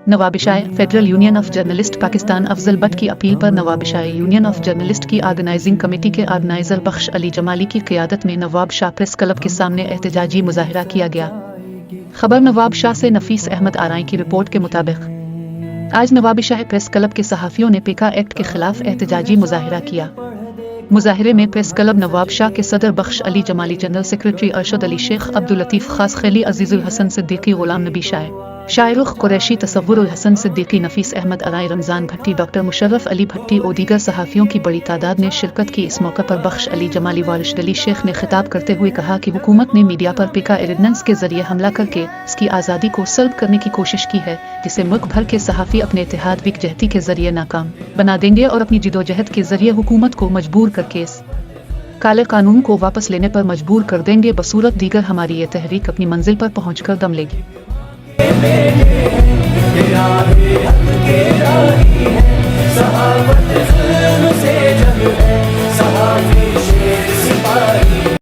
नवाबिशाए federal union of journalist Pakistan Afzal Bhatt की appeal पर Nawabshah union of journalist की ऑर्गेनाइजिंग कमेटी के ऑर्गेनाइजर बख्श अली जमाली की क़ियादत में नवाब शाह प्रेस क्लब के सामने एहतजाजी मुजाहिरा किया गया। खबर नवाब शाह से नफीस अहमद आराई की रिपोर्ट के मुताबिक आज नवाबिशाह प्रेस क्लब के सहाफ़ियों ने पेका एक्ट के खिलाफ एहतजाजी मुजाहिरा किया। मुजाहिरे में प्रेस क्लब नवाब शाह के सदर बख्श अली जमाली, जनरल सेक्रेटरी अरशद अली शेख, अब्दुल लतीफ़ खास खैली, अजीज़ुल हसन सिद्दीकी, गुलाम नबी शायरुख कुरैशी, तसव्वुरुल हसन सिद्दीकी, नफीस अहमद आराई, रमज़ान भट्टी, डॉक्टर मुशर्रफ अली भट्टी और दीगर सहाफ़ियों की बड़ी तादाद ने शिरकत की। इस मौके पर बख्श अली जमाली व अरशद अली शेख ने खिताब करते हुए कहा कि हुकूमत ने मीडिया पर पेका एरिडनेंस के जरिए हमला करके इसकी आज़ादी को सल्ब करने की कोशिश की है, जिसे मुल्क भर के सहाफ़ी अपने इत्तेहाद यकजहती के जरिए नाकाम बना देंगे और अपनी जिदोजहद के जरिए हुकूमत को मजबूर करके इस काले कानून को वापस लेने पर मजबूर कर देंगे। बसूरत दीगर हमारी ये तहरीक अपनी मंजिल पर पहुँचकर दम लेगी। तेरा भी हक के राही है, सहावत जुल्म से